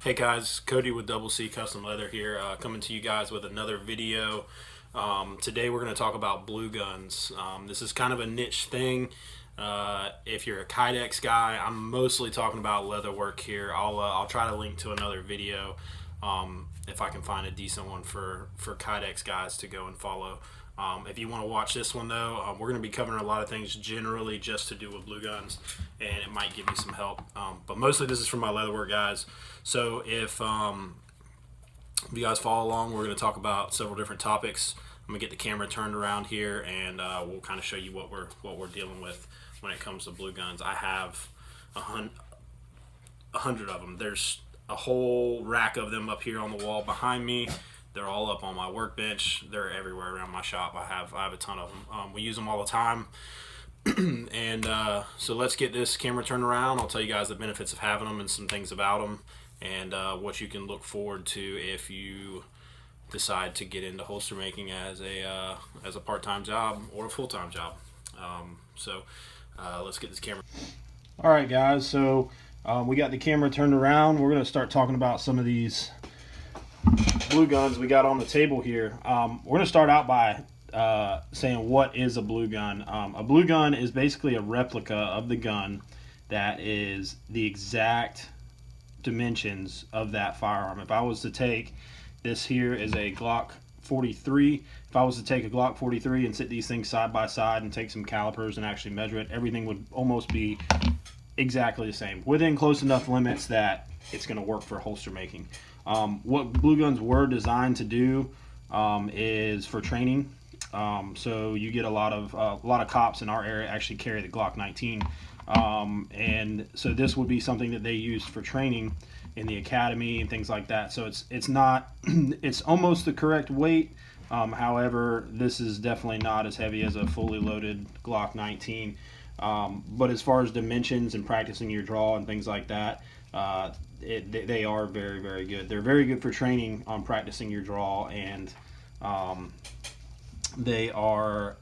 Hey guys, Cody with Double C Custom Leather here, coming to you guys with another video. Today we're going to talk about blue guns. This is kind of a niche thing. If you're a Kydex guy, I'm mostly talking about leather work here. I'll try to link to another video if I can find a decent one for Kydex guys to go and follow. If you want to watch this one though, we're going to be covering a lot of things generally just to do with blue guns, and it might give you some help. But mostly this is for my leatherwork guys. So if you guys follow along, we're going to talk about several different topics. I'm going to get the camera turned around here, and we'll kind of show you what we're dealing with when it comes to blue guns. I have a hundred of them. There's a whole rack of them up here on the wall behind me. They're all up on my workbench. They're everywhere around my shop. I have a ton of them. We use them all the time. And so let's get this camera turned around. I'll tell you guys the benefits of having them and some things about them, and what you can look forward to if you decide to get into holster making as a part-time job or a full-time job. So let's get this camera. All right, guys. So we got the camera turned around. We're going to start talking about some of these blue guns we got on the table here. We're going to start out by saying what is a blue gun. A blue gun is basically a replica of the gun that is the exact dimensions of that firearm. If I was to take this here is a Glock 43. If I was to take a Glock 43 and sit these things side by side and take some calipers and actually measure it, everything would almost be exactly the same, within close enough limits that it's going to work for holster making. What blue guns were designed to do is for training. So you get a lot of cops in our area actually carry the Glock 19, and so this would be something that they used for training in the academy and things like that. So it's not it's almost the correct weight. However, this is definitely not as heavy as a fully loaded Glock 19. But as far as dimensions and practicing your draw and things like that, they are very, very good. They're very good for training on practicing your draw, and they are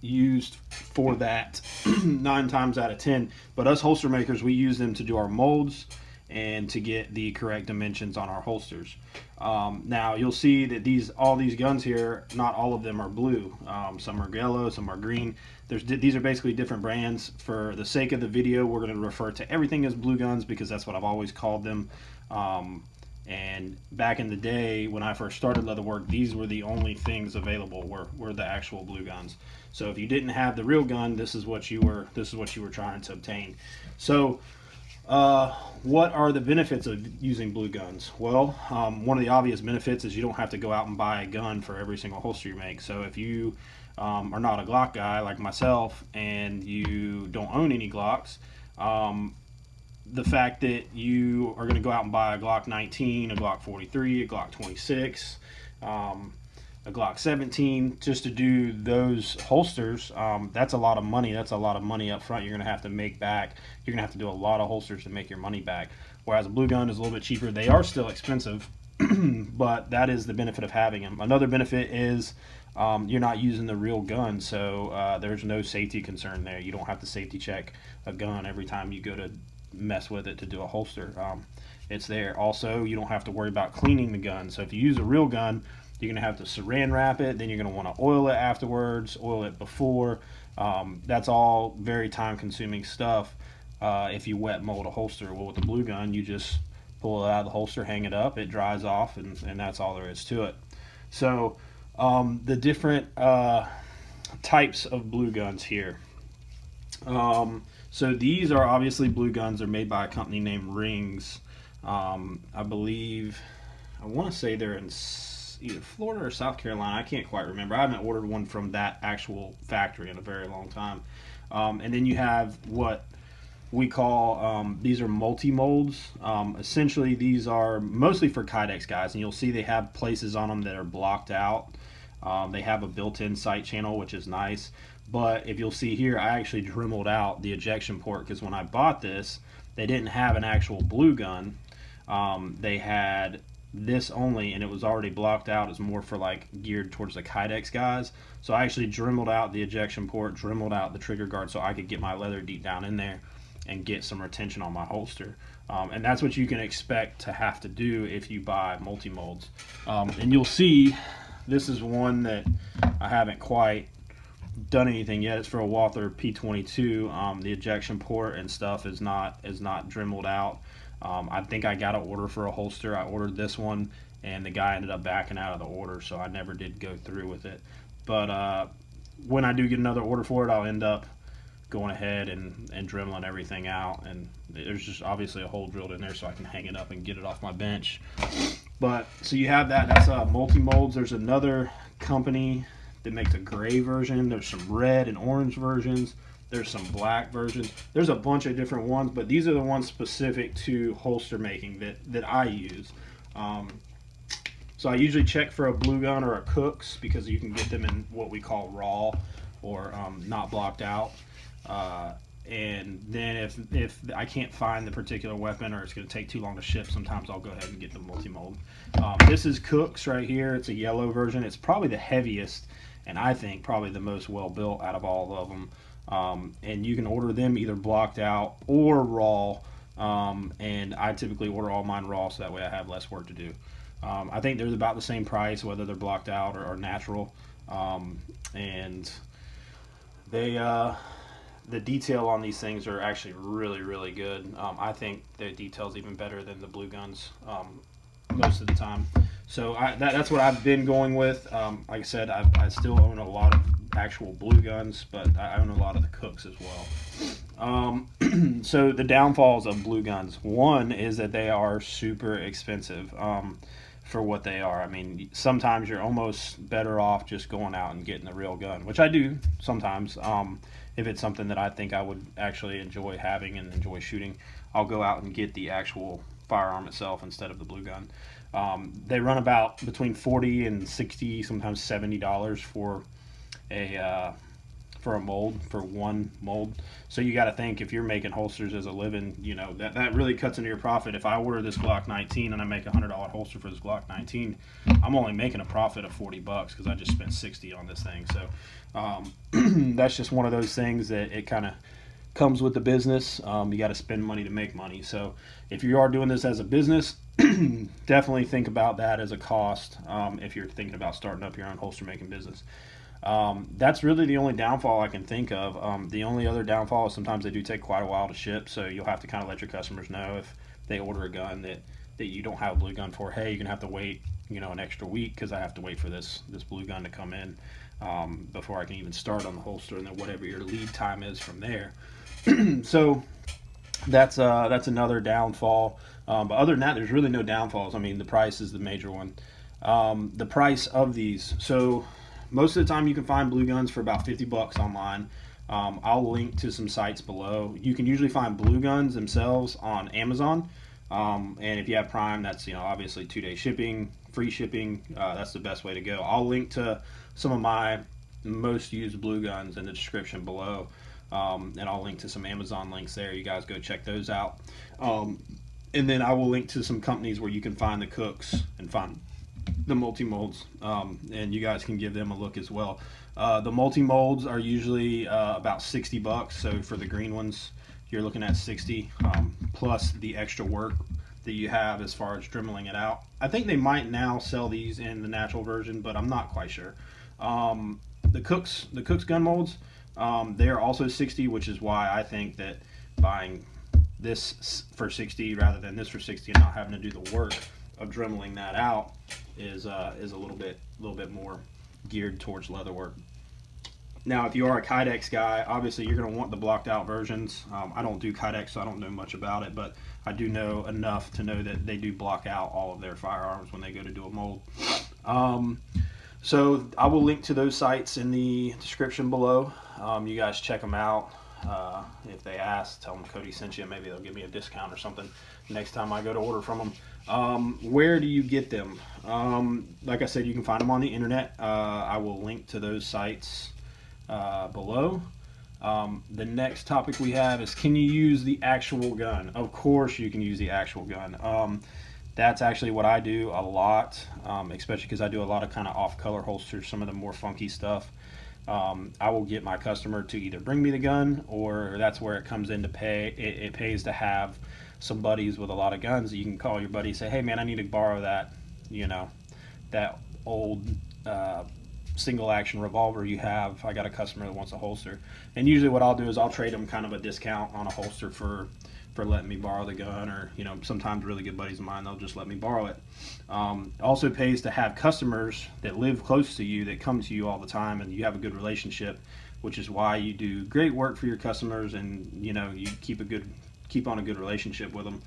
used for that 9 times out of 10. But us holster makers, we use them to do our molds and to get the correct dimensions on our holsters. Now you'll see that all these guns here, not all of them are blue. Some are yellow, some are green. These are basically different brands. For the sake of the video, we're going to refer to everything as blue guns because that's what I've always called them. And back in the day when I first started leatherwork, these were the only things available were the actual blue guns. So if you didn't have the real gun, this is what you were trying to obtain. So what are the benefits of using blue guns? Well, one of the obvious benefits is you don't have to go out and buy a gun for every single holster you make. So if you are not a Glock guy like myself and you don't own any Glocks, the fact that you are going to go out and buy a Glock 19, a Glock 43, a Glock 26, a Glock 17 just to do those holsters, that's a lot of money. That's a lot of money up front you're going to have to make back. You're going to have to do a lot of holsters to make your money back. Whereas a blue gun is a little bit cheaper. They are still expensive, but that is the benefit of having them. Another benefit is you're not using the real gun, so there's no safety concern there. You don't have to safety check a gun every time you go to mess with it to do a holster. It's there. Also, you don't have to worry about cleaning the gun. So if you use a real gun, you're going to have to saran wrap it, then you're going to want to oil it afterwards, oil it before. That's all very time consuming stuff if you wet mold a holster. Well, with the blue gun, you just pull it out of the holster, hang it up, it dries off, and that's all there is to it. So the different types of blue guns here. So these are obviously blue guns. They're made by a company named Rings. I believe, I want to say they're in either Florida or South Carolina. I can't quite remember. I haven't ordered one from that actual factory in a very long time. And then you have what we call, these are multi-molds. Essentially, these are mostly for Kydex guys, and you'll see they have places on them that are blocked out. They have a built-in sight channel, which is nice. But if you'll see here, I actually dremeled out the ejection port because when I bought this, they didn't have an actual blue gun. They had this only, and it was already blocked out. It's more for like geared towards the Kydex guys. So I actually dremeled out the ejection port, dremeled out the trigger guard so I could get my leather deep down in there. and get some retention on my holster. And that's what you can expect to have to do if you buy multi-molds. And you'll see this is one that I haven't quite done anything yet. It's for a Walther P22. The ejection port and stuff is not dremeled out. I think I got an order for a holster. I ordered this one, and the guy ended up backing out of the order, so I never did go through with it. But when I do get another order for it, I'll end up going ahead and dremeling everything out, and there's just obviously a hole drilled in there so I can hang it up and get it off my bench. But so you have that's multi-molds. There's another company that makes a gray version. There's some red and orange versions. There's some black versions. There's a bunch of different ones, but these are the ones specific to holster making that I use. So I usually check for a blue gun or a Cook's, because you can get them in what we call raw or not blocked out. And then if I can't find the particular weapon, or it's going to take too long to ship, sometimes I'll go ahead and get the multi-mold. This is Cook's right here. It's a yellow version. It's probably the heaviest, and I think probably the most well built out of all of them. And you can order them either blocked out or raw. And I typically order all mine raw, so that way I have less work to do. I think they're about the same price, whether they're blocked out or natural. And the detail on these things are actually really, really good. I think the detail's even better than the blue guns most of the time. So that's what I've been going with. Like I said, I still own a lot of actual blue guns, but I own a lot of the Cooks as well. So the downfalls of blue guns, one is that they are super expensive for what they are. I mean, sometimes you're almost better off just going out and getting the real gun, which I do sometimes. If it's something that I think I would actually enjoy having and enjoy shooting, I'll go out and get the actual firearm itself instead of the blue gun. They run about between $40 and $60, sometimes $70 for a mold, for one mold. So you got to think, if you're making holsters as a living, you know, that really cuts into your profit. If I order this Glock 19 and I make a $100 holster for this Glock 19, I'm only making a profit of $40 because I just spent $60 on this thing. So that's just one of those things that it kind of comes with the business. You got to spend money to make money. So if you are doing this as a business, definitely think about that as a cost if you're thinking about starting up your own holster making business. That's really the only downfall I can think of. The only other downfall is sometimes they do take quite a while to ship, so you'll have to kind of let your customers know if they order a gun that you don't have a blue gun for. Hey, you're gonna have to wait, an extra week because I have to wait for this blue gun to come in before I can even start on the holster, and then whatever your lead time is from there. So that's another downfall. But other than that, there's really no downfalls. I mean, the price is the major one. The price of these. So most of the time you can find blue guns for about $50 online. I'll link to some sites below. You can usually find blue guns themselves on Amazon. And if you have Prime, that's obviously 2-day shipping, free shipping. That's the best way to go. I'll link to some of my most used blue guns in the description below. And I'll link to some Amazon links there. You guys go check those out. And then I will link to some companies where you can find the Cooks and find the multi-molds, and you guys can give them a look as well. The multi-molds are usually about $60, so for the green ones you're looking at 60 plus the extra work that you have as far as dremeling it out. I think they might now sell these in the natural version, but I'm not quite sure. The Cooks gun molds, they are also 60, which is why I think that buying this for 60 rather than this for 60 and not having to do the work of dremeling that out is a little bit more geared towards leather work. Now, if you are a Kydex guy, obviously you're going to want the blocked out versions. I don't do Kydex, so I don't know much about it, but I do know enough to know that they do block out all of their firearms when they go to do a mold. So I will link to those sites in the description below. You guys check them out. If they ask, tell them Cody sent you. Maybe they'll give me a discount or something next time I go to order from them. Where do you get them? Like I said, you can find them on the internet. I will link to those sites below. The next topic we have is, can you use the actual gun? Of course you can use the actual gun. That's actually what I do a lot, especially because I do a lot of kind of off-color holsters, some of the more funky stuff. I will get my customer to either bring me the gun, or that's where it comes into pay. It pays to have some buddies with a lot of guns. You can call your buddy, say, hey man, I need to borrow that, that old single action revolver you have. I got a customer that wants a holster. And usually what I'll do is I'll trade them kind of a discount on a holster for letting me borrow the gun, or sometimes really good buddies of mine, they'll just let me borrow it. Also pays to have customers that live close to you, that come to you all the time, and you have a good relationship, which is why you do great work for your customers, and you keep on a good relationship with them,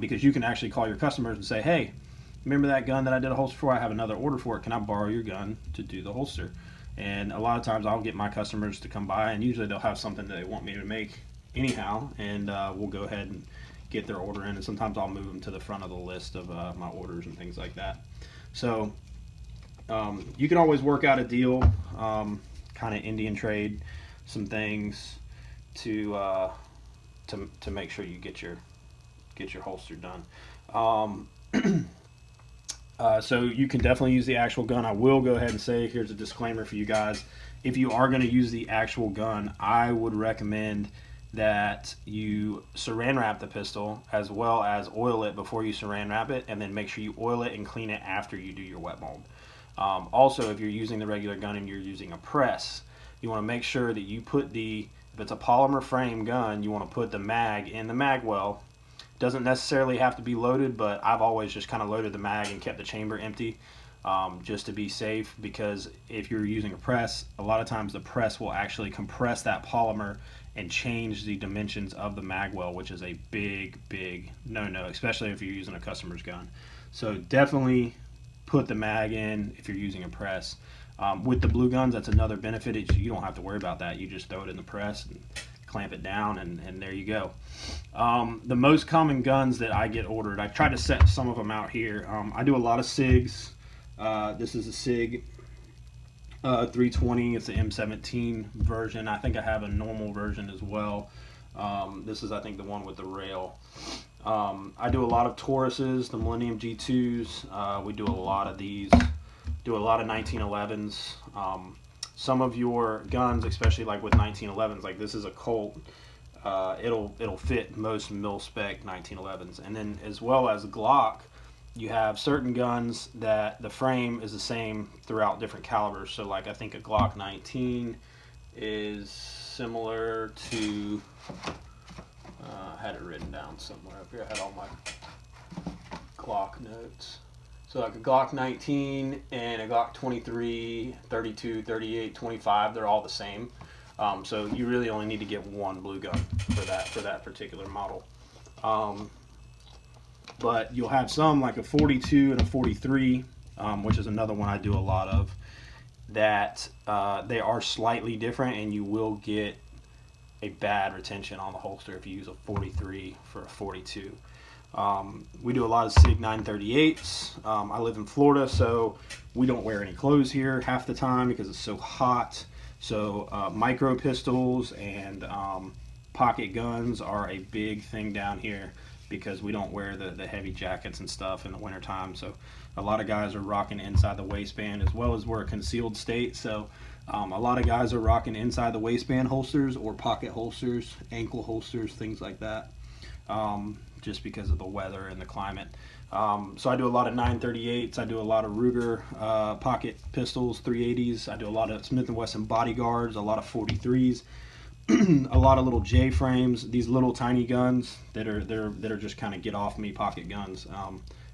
because you can actually call your customers and say, hey, remember that gun that I did a holster for? I have another order for it. Can I borrow your gun to do the holster? And a lot of times I'll get my customers to come by, and usually they'll have something that they want me to make anyhow, and we'll go ahead and get their order in, and sometimes I'll move them to the front of the list of my orders and things like that. So you can always work out a deal, kind of Indian trade some things to make sure you get your holster done. So you can definitely use the actual gun. I will go ahead and say, here's a disclaimer for you guys. If you are going to use the actual gun, I would recommend that you saran wrap the pistol, as well as oil it before you saran wrap it, and then make sure you oil it and clean it after you do your wet mold. Also, if you're using the regular gun and you're using a press, you want to make sure that you put if it's a polymer frame gun, you want to put the mag in the mag well. Doesn't necessarily have to be loaded, but I've always just kind of loaded the mag and kept the chamber empty, just to be safe, because if you're using a press, a lot of times the press will actually compress that polymer and change the dimensions of the mag well, which is a big no-no, especially if you're using a customer's gun. So definitely put the mag in if you're using a press. With the blue guns, that's another benefit. You don't have to worry about that. You just throw it in the press and clamp it down, and there you go. The most common guns that I get ordered, I try to set some of them out here. I do a lot of SIGs. This is a SIG 320. It's the M17 version. I think I have a normal version as well. This is, I think, the one with the rail. I do a lot of Tauruses, the Millennium G2s. We do a lot of these. Do a lot of 1911s. Some of your guns, especially like with 1911s, like this is a Colt. It'll fit most mil-spec 1911s, and then as well as Glock, you have certain guns that the frame is the same throughout different calibers. So like I think a Glock 19 is similar to, I had it written down somewhere up here. I had all my Glock notes. So like a Glock 19 and a Glock 23, 32, 38, 25, they're all the same. So you really only need to get one blue gun for that particular model. But you'll have some like a 42 and a 43, which is another one I do a lot of, that they are slightly different, and you will get a bad retention on the holster if you use a 43 for a 42. We do a lot of SIG 938s. I live in Florida, so we don't wear any clothes here half the time because it's so hot. So micro pistols and pocket guns are a big thing down here, because we don't wear the heavy jackets and stuff in the wintertime. So a lot of guys are rocking inside the waistband, as well as we're a concealed state. So a lot of guys are rocking inside the waistband holsters or pocket holsters, ankle holsters, things like that, just because of the weather and the climate. So I do a lot of 938s. I do a lot of Ruger pocket pistols, 380s. I do a lot of Smith & Wesson bodyguards, a lot of 43s. A lot of little J frames, these little tiny guns that are just kind of get off me pocket guns,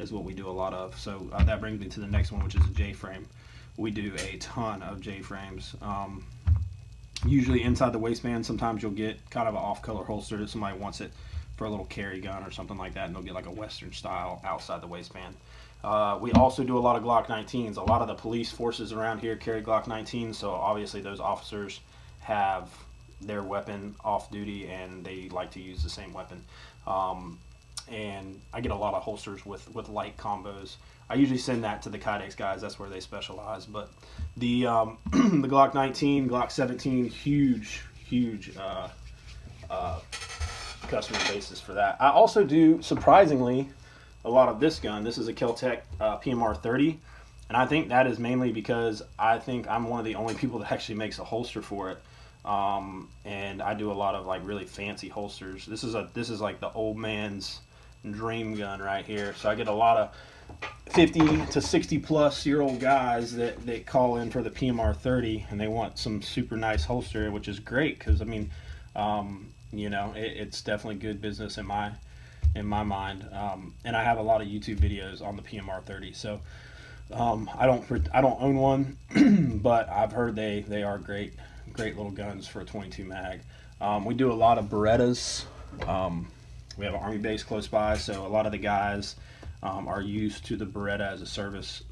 is what we do a lot of. So that brings me to the next one, which is a J frame. We do a ton of J frames. Usually inside the waistband. Sometimes you'll get kind of an off-color holster that somebody wants it for a little carry gun or something like that, and they'll get like a Western style outside the waistband. We also do a lot of Glock 19s. A lot of the police forces around here carry Glock 19s, so obviously those officers have their weapon off duty and they like to use the same weapon. And I get a lot of holsters with light combos. I usually send that to the Kydex guys. That's where they specialize. But the the Glock 19, Glock 17, huge customer basis for that. I also do, surprisingly, a lot of this gun. This is a Tech Pmr 30. And I think that is mainly because I think I'm one of the only people that actually makes a holster for it. And I do a lot of like really fancy holsters. This is like the old man's dream gun right here. So I get a lot of 50 to 60 plus year old guys that call in for the PMR 30, and they want some super nice holster, which is great because I mean, you know, it's definitely good business in my mind. And I have a lot of YouTube videos on the PMR 30. So I don't own one, but I've heard they are great little guns for a 22 mag. We do a lot of Berettas. We have an Army base close by, so a lot of the guys are used to the Beretta as a service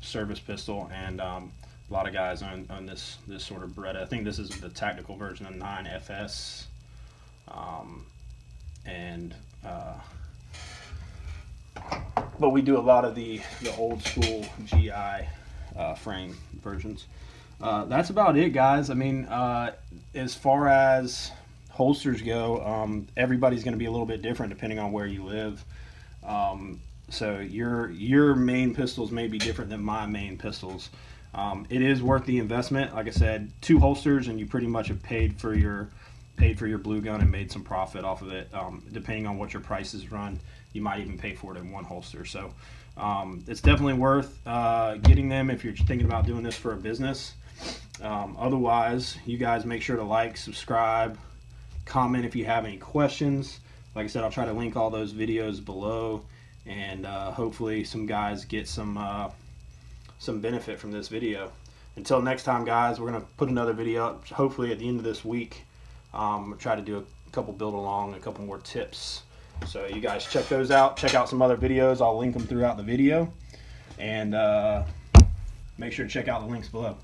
pistol, and a lot of guys own this sort of Beretta. I think this is the tactical version of 9FS, but we do a lot of the old school GI frame versions. That's about it, guys. I mean, as far as holsters go, everybody's going to be a little bit different depending on where you live. So your main pistols may be different than my main pistols. It is worth the investment. Like I said, 2 holsters, and you pretty much have paid for your blue gun and made some profit off of it. Depending on what your prices run, you might even pay for it in 1 holster. So it's definitely worth getting them if you're thinking about doing this for a business. Otherwise, you guys make sure to like, subscribe, comment if you have any questions. Like I said, I'll try to link all those videos below, and hopefully some guys get some benefit from this video. Until next time, guys, we're going to put another video up hopefully at the end of this week. Try to do a couple build along, a couple more tips. So you guys check those out. Check out some other videos. I'll link them throughout the video, and make sure to check out the links below.